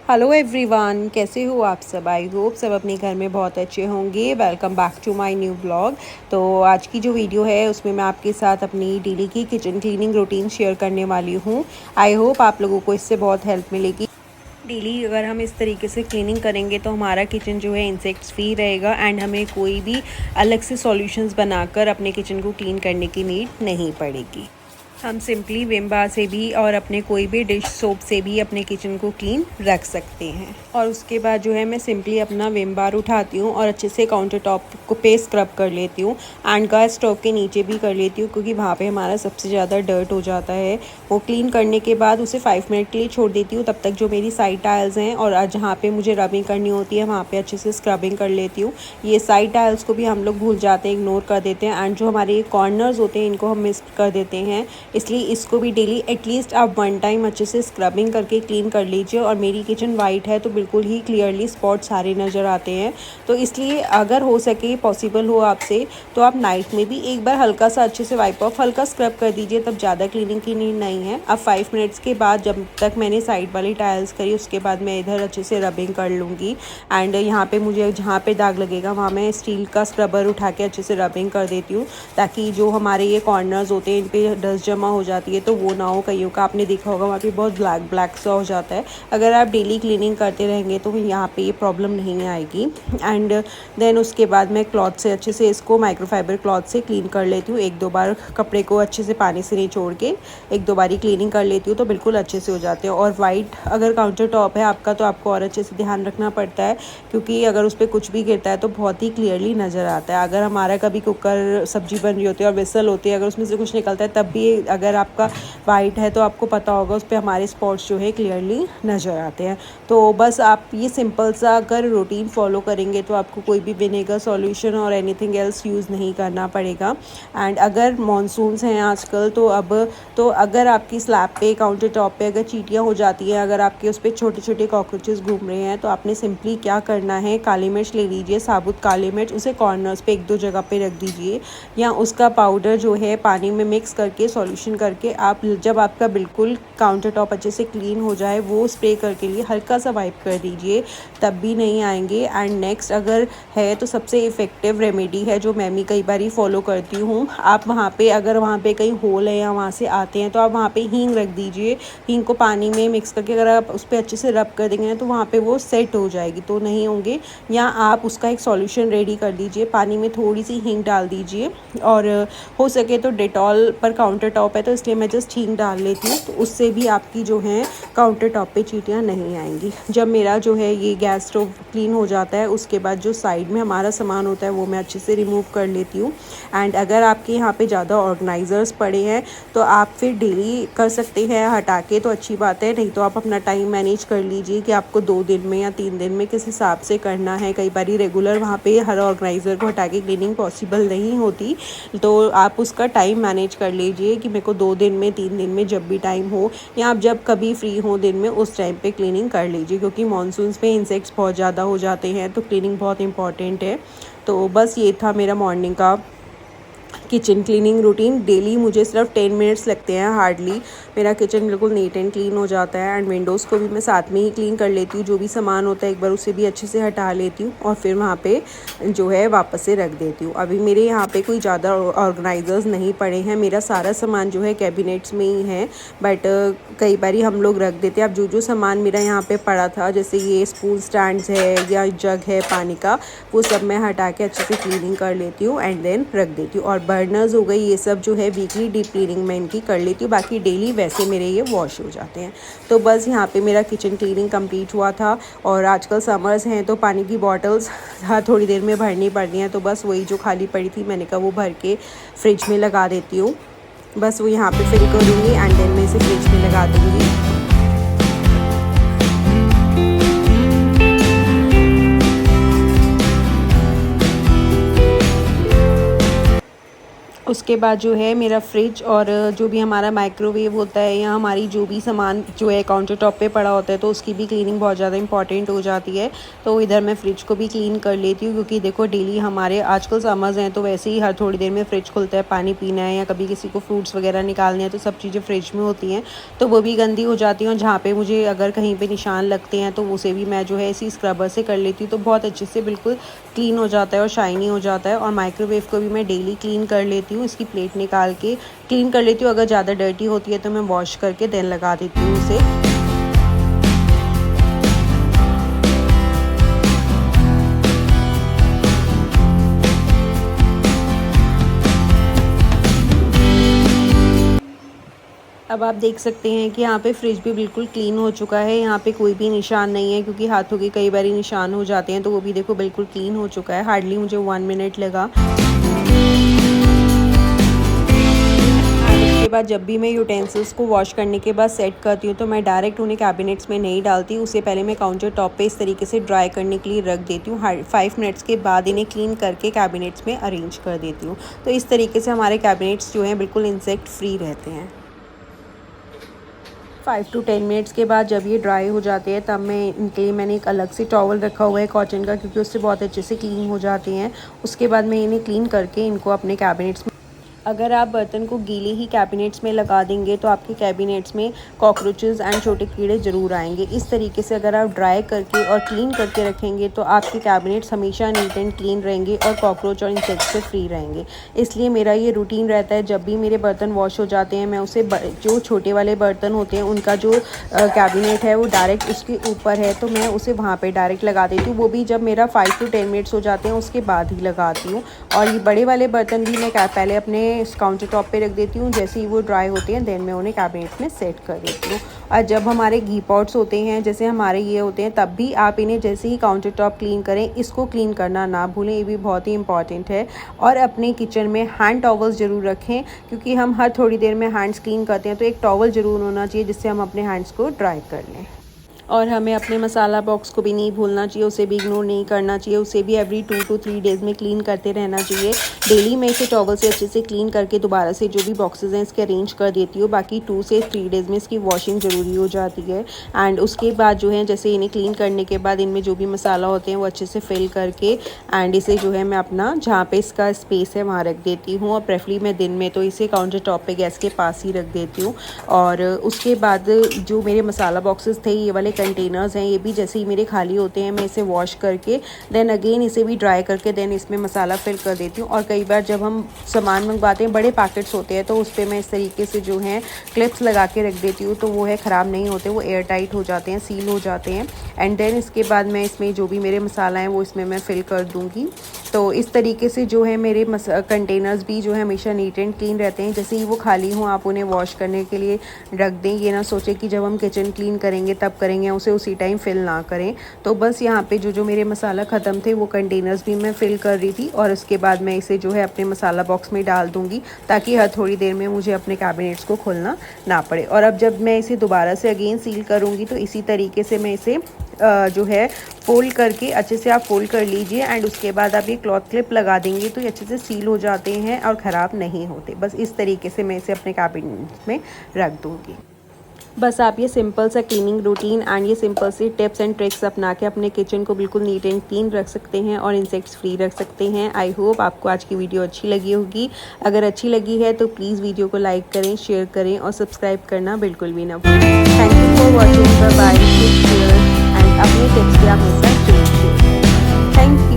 Hello everyone, कैसे हो आप सब। आई होप सब अपने घर में बहुत अच्छे होंगे। Welcome back to my new blog. तो आज की जो वीडियो है उसमें मैं आपके साथ अपनी डेली की किचन क्लीनिंग रूटीन शेयर करने वाली हूँ। आई होप आप लोगों को इससे बहुत हेल्प मिलेगी। डेली अगर हम इस तरीके से क्लीनिंग करेंगे तो हमारा किचन जो है इंसेक्ट्स फ्री रहेगा एंड हमें कोई भी अलग से सॉल्यूशंस बनाकर अपने किचन को क्लीन करने की नीड नहीं पड़ेगी। हम सिंपली विम बार से भी और अपने कोई भी डिश सोप से भी अपने किचन को क्लीन रख सकते हैं। और उसके बाद जो है मैं सिंपली अपना विम बार उठाती हूँ और अच्छे से काउंटर टॉप को पे स्क्रब कर लेती हूँ एंड गैस स्टोव के नीचे भी कर लेती हूँ, क्योंकि वहाँ पे हमारा सबसे ज़्यादा डर्ट हो जाता है। वो क्लीन करने के बाद उसे 5 मिनट के लिए छोड़ देती हूँ। तब तक जो मेरी साइड टाइल्स हैं और जहाँ पे मुझे रबिंग करनी होती है वहाँ पे अच्छे से स्क्रबिंग कर लेती हूँ। ये साइड टाइल्स को भी हम लोग भूल जाते हैं, इग्नोर कर देते हैं एंड जो हमारे कॉर्नर्स होते हैं इनको हम मिस कर देते हैं। इसलिए इसको भी डेली एटलीस्ट आप 1 टाइम अच्छे से स्क्रबिंग करके क्लीन कर लीजिए। और मेरी किचन वाइट है तो बिल्कुल ही क्लियरली स्पॉट सारे नज़र आते हैं। तो इसलिए अगर हो सके, पॉसिबल हो आपसे, तो आप नाइट में भी एक बार हल्का सा अच्छे से वाइप ऑफ हल्का स्क्रब कर दीजिए, तब ज़्यादा क्लीनिंग की नीड नहीं है। अब 5 मिनट्स के बाद जब तक मैंने साइड वाली टाइल्स करी उसके बाद मैं इधर अच्छे से रबिंग कर लूँगी एंड यहाँ पे मुझे जहाँ पे दाग लगेगा वहाँ मैं स्टील का स्क्रबर उठा के अच्छे से रबिंग कर देती हूँ, ताकि जो हमारे ये कॉर्नर्स होते हैं इन पर डस्ट जमा हो जाती है तो वो ना हो। कईयों का आपने देखा होगा वहाँ पे बहुत ब्लैक ब्लैक सा हो जाता है। अगर आप डेली क्लीनिंग करते रहेंगे तो यहाँ पे ये प्रॉब्लम नहीं आएगी। एंड देन उसके बाद मैं क्लॉथ से अच्छे से इसको माइक्रोफाइबर क्लॉथ से क्लीन कर लेती हूँ। 1-2 बार कपड़े को अच्छे से पानी से निचोड़ के 1-2 बारी क्लीनिंग कर लेती हूँ तो बिल्कुल अच्छे से हो जाते हैं। और वाइट अगर काउंटर टॉप है आपका तो आपको और अच्छे से ध्यान रखना पड़ता है, क्योंकि अगर उस पर कुछ भी गिरता है तो बहुत ही क्लियरली नज़र आता है। अगर हमारा कभी कुकर सब्जी बन रही होती है और विसल होती है, अगर उसमें से कुछ निकलता है तब भी अगर आपका वाइट है तो आपको पता होगा उस पर हमारे स्पॉट्स जो है क्लियरली नज़र आते हैं। तो बस आप ये सिंपल सा अगर रूटीन फॉलो करेंगे तो आपको कोई भी विनेगर सॉल्यूशन और एनीथिंग एल्स यूज़ नहीं करना पड़ेगा। एंड अगर मॉनसून्स हैं आजकल तो अगर आपकी स्लैब पे काउंटर टॉप पे अगर चींटियाँ हो जाती हैं, अगर आपके उस पर छोटे छोटे कॉकरोचेस घूम रहे हैं, तो आपने सिंपली क्या करना है, काली मिर्च ले लीजिए, साबुत काली मिर्च, उसे कॉर्नर्स पे 1-2 जगह पे रख दीजिए, या उसका पाउडर जो है पानी में मिक्स करके सॉल्यूशन करके आप जब आपका बिल्कुल काउंटर टॉप अच्छे से क्लीन हो जाए वो स्प्रे करके लिए हल्का सा वाइप कर दीजिए, तब भी नहीं आएंगे। एंड नेक्स्ट अगर है तो सबसे इफ़ेक्टिव रेमेडी है जो मैं भी कई बार ही फॉलो करती हूँ, आप वहाँ पे अगर वहाँ पे कहीं होल है या वहाँ से आते हैं तो आप वहाँ पे हींग रख दीजिए। हींग को पानी में मिक्स करके अगर आप उस पर अच्छे से रब कर देंगे ना तो वहाँ पे वो सेट हो जाएगी, तो नहीं होंगे। या आप उसका एक सॉल्यूशन रेडी कर दीजिए, पानी में थोड़ी सी हींग डाल दीजिए और हो सके तो डेटॉल पर काउंटर टॉप है तो इसलिए मैं जस्ट हींग डाल लेती हूँ, तो उससे भी आपकी जो है काउंटर टॉप पे चींटियाँ नहीं आएंगी। जब मेरा जो है ये गैस स्टोव क्लीन हो जाता है उसके बाद जो साइड में हमारा सामान होता है वो मैं अच्छे से रिमूव कर लेती हूँ। एंड अगर आपके यहाँ पे ज़्यादा ऑर्गेनाइज़र्स पड़े हैं तो आप फिर डेली कर सकते हैं हटा के, तो अच्छी बात है। नहीं तो आप अपना टाइम मैनेज कर लीजिए कि आपको 2 दिन में या 3 दिन में किस हिसाब से करना है। कई बार रेगुलर वहाँ पे हर ऑर्गेनाइज़र को हटा के क्लीनिंग पॉसिबल नहीं होती, तो आप उसका टाइम मैनेज कर लीजिए कि मेरे को 2 दिन में 3 दिन में जब भी टाइम हो, या आप जब कभी फ्री हो दिन में उस टाइम पे क्लीनिंग कर लीजिए, क्योंकि मॉनसून्स में इंसेक्ट्स बहुत ज़्यादा हो जाते हैं तो क्लीनिंग बहुत इंपॉर्टेंट है। तो बस ये था मेरा मॉर्निंग का किचन क्लीनिंग रूटीन। डेली मुझे सिर्फ 10 मिनट्स लगते हैं हार्डली, मेरा किचन बिल्कुल नीट एंड क्लीन हो जाता है। एंड विंडोज़ को भी मैं साथ में ही क्लीन कर लेती हूँ, जो भी सामान होता है एक बार उसे भी अच्छे से हटा लेती हूँ और फिर वहाँ पे जो है वापस से रख देती हूँ। अभी मेरे यहाँ पे कोई ज़्यादा ऑर्गेनाइजर्स नहीं पड़े हैं, मेरा सारा सामान जो है कैबिनेट्स में ही है, बट कई बार हम लोग रख देते हैं। अब जो सामान मेरा यहाँ पर पड़ा था, जैसे ये स्पून स्टैंड्स है या जग है पानी का, वो सब मैं हटा के अच्छे से क्लीनिंग कर लेती हूँ एंड देन रख देती हूँ। और बर्नर्स हो गई, ये सब जो है वीकली डीप क्लीनिंग मैं इनकी कर लेती हूँ, बाकी डेली वैसे मेरे ये वॉश हो जाते हैं। तो बस यहाँ पे मेरा किचन क्लीनिंग कंप्लीट हुआ था। और आजकल समर्स हैं तो पानी की बॉटल्स थोड़ी देर में भरनी पड़ रही हैं, तो बस वही जो खाली पड़ी थी मैंने कहा वो भर के फ्रिज में लगा देती हूँ। बस वो यहाँ पे फिल करूँगी एंड देन मैं इसे फ्रिज में लगा दूँगी। उसके बाद जो है मेरा फ्रिज और जो भी हमारा माइक्रोवेव होता है या हमारी जो भी सामान जो है काउंटर टॉप पे पड़ा होता है तो उसकी भी क्लीनिंग बहुत ज़्यादा इंपॉर्टेंट हो जाती है। तो इधर मैं फ़्रिज को भी क्लीन कर लेती हूँ, क्योंकि देखो डेली हमारे आजकल समर्स हैं तो वैसे ही हर थोड़ी देर में फ़्रिज खुलता है, पानी पीना है या कभी किसी को फ्रूट्स वगैरह निकालने हैं तो सब चीज़ें फ्रिज में होती हैं, तो वो भी गंदी हो जाती हैं। और जहाँ पर मुझे अगर कहीं पर निशान लगते हैं तो उसे भी मैं जो है इसी स्क्रबर से कर लेती हूँ, तो बहुत अच्छे से बिल्कुल क्लीन हो जाता है और शाइनी हो जाता है। और माइक्रोवेव को भी मैं डेली क्लीन कर लेती हूँ, इसकी प्लेट निकाल के क्लीन कर लेती हूँ। अगर ज़्यादा डर्टी होती है तो मैं वॉश करके देन लगा देती हूँ उसे। अब आप देख सकते हैं कि यहाँ पे फ्रिज भी बिल्कुल क्लीन हो चुका है, यहाँ पे कोई भी निशान नहीं है, क्योंकि हाथों के कई बार निशान हो जाते हैं, तो वो भी देखो बिल्कुल क्लीन हो चुका है। हार्डली मुझे 1 मिनट लगा। उसके बाद जब भी मैं यूटेंसिल्स को वॉश करने के बाद सेट करती हूँ तो मैं डायरेक्ट उन्हें कैबिनेट्स में नहीं डालती, उससे पहले मैं काउंटर टॉप पे इस तरीके से ड्राई करने के लिए रख देती हूँ। 5 मिनट्स के बाद इन्हें क्लीन करके कैबिनेट्स में अरेंज कर देती हूँ। तो इस तरीके से हमारे कैबिनेट्स जो हैं बिल्कुल इंसेक्ट फ्री रहते हैं। 5 to 10 मिनट्स के बाद जब ये ड्राई हो जाते हैं तब मैं इनके लिए मैंने एक अलग से टॉवल रखा हुआ है कॉटन का, क्योंकि उससे बहुत अच्छे से क्लीन हो जाते हैं। उसके बाद मैं इन्हें क्लीन करके इनको अपने कैबिनेट्स में, अगर आप बर्तन को गीले ही कैबिनेट्स में लगा देंगे तो आपके कैबिनेट्स में कॉकरोचेस एंड छोटे कीड़े ज़रूर आएंगे। इस तरीके से अगर आप ड्राई करके और क्लीन करके रखेंगे तो आपके कैबिनेट्स हमेशा नीट एंड क्लीन रहेंगे और कॉकरोच और इंसेक्ट से फ्री रहेंगे। इसलिए मेरा ये रूटीन रहता है, जब भी मेरे बर्तन वॉश हो जाते हैं मैं उसे जो छोटे वाले बर्तन होते हैं उनका जो कैबिनेट है वो डायरेक्ट उसके ऊपर है तो मैं उसे वहाँ पर डायरेक्ट लगा देती हूँ। वो भी जब मेरा 5 to 10 मिनट्स हो जाते हैं उसके बाद ही लगाती हूँ। और ये बड़े वाले बर्तन भी मैं पहले अपने इस काउंटर टॉप पे रख देती हूँ, जैसे ही वो ड्राई होते हैं देन मैं उन्हें कैबिनेट में सेट कर देती हूँ। और जब हमारे घी पॉट्स होते हैं जैसे हमारे ये होते हैं तब भी आप इन्हें जैसे ही काउंटर टॉप क्लीन करें इसको क्लीन करना ना भूलें, ये भी बहुत ही इंपॉर्टेंट है। और अपने किचन में हैंड टॉवल्स ज़रूर रखें, क्योंकि हम हर थोड़ी देर में हैंड्स क्लीन करते हैं तो एक टॉवल ज़रूर होना चाहिए जिससे हम अपने हैंड्स को ड्राई कर लें। और हमें अपने मसाला बॉक्स को भी नहीं भूलना चाहिए, उसे भी इग्नोर नहीं करना चाहिए, उसे भी एवरी 2 to 3 डेज़ में क्लीन करते रहना चाहिए। डेली मैं इसे टॉवल से अच्छे से क्लीन करके दोबारा से जो भी बॉक्सेस हैं इसके अरेंज कर देती हूँ। बाकी 2 से 3 डेज़ में इसकी वॉशिंग ज़रूरी हो जाती है। एंड उसके बाद जो है जैसे इन्हें क्लीन करने के बाद इनमें जो भी मसाला होते हैं वो अच्छे से फिल करके एंड इसे जो है मैं अपना जहाँ पे इसका स्पेस है वहाँ रख देती हूँ। और प्रेफरली मैं दिन में तो इसे काउंटर टॉप पे गैस के पास ही रख देती हूँ। और उसके बाद जो मेरे मसाला बॉक्सेस थे ये वाले कंटेनर्स हैं, ये भी जैसे ही मेरे खाली होते हैं मैं इसे वॉश करके देन अगेन इसे भी ड्राई करके देन इसमें मसाला फिल कर देती हूँ। और कई बार जब हम सामान मंगवाते हैं बड़े पैकेट्स होते हैं तो उस पर मैं इस तरीके से जो है क्लिप्स लगा के रख देती हूँ, तो वो है ख़राब नहीं होते, वो एयर टाइट हो जाते हैं, सील हो जाते हैं। एंड देन इसके बाद मैं इसमें जो भी मेरे मसाला हैं वो इसमें मैं फिल कर दूँगी। तो इस तरीके से जो है मेरे कंटेनर्स भी जो है हमेशा नीट एंड क्लीन रहते हैं। जैसे ही वो खाली हों आप उन्हें वॉश करने के लिए रख दें, ये ना सोचें कि जब हम किचन क्लीन करेंगे तब करेंगे, उसे उसी टाइम फिल ना करें। तो बस यहाँ पे जो मेरे मसाला ख़त्म थे वो कंटेनर्स भी मैं फ़िल कर रही थी और उसके बाद मैं इसे जो है अपने मसाला बॉक्स में डाल दूँगी, ताकि हर थोड़ी देर में मुझे अपने कैबिनेट्स को खोलना ना पड़े। और अब जब मैं इसे दोबारा से अगेन सील करूँगी तो इसी तरीके से मैं इसे जो है फोल्ड करके अच्छे से आप फोल्ड कर लीजिए एंड उसके बाद आप ये क्लॉथ क्लिप लगा देंगे तो ये अच्छे से सील हो जाते हैं और ख़राब नहीं होते। बस इस तरीके से मैं इसे अपने कैबिनेट में रख दूँगी। बस आप ये सिंपल सा क्लीनिंग रूटीन एंड ये सिंपल सी टिप्स एंड ट्रिक्स अपना के अपने किचन को बिल्कुल नीट एंड क्लीन रख सकते हैं और इंसेक्ट्स फ्री रख सकते हैं। आई होप आपको आज की वीडियो अच्छी लगी होगी। अगर अच्छी लगी है तो प्लीज़ वीडियो को लाइक करें, शेयर करें और सब्सक्राइब करना बिल्कुल भी ना भूलें। Thank you for watching, bye bye, take care and अपने टिप्स के हमेशा शेयर करें। Thank you.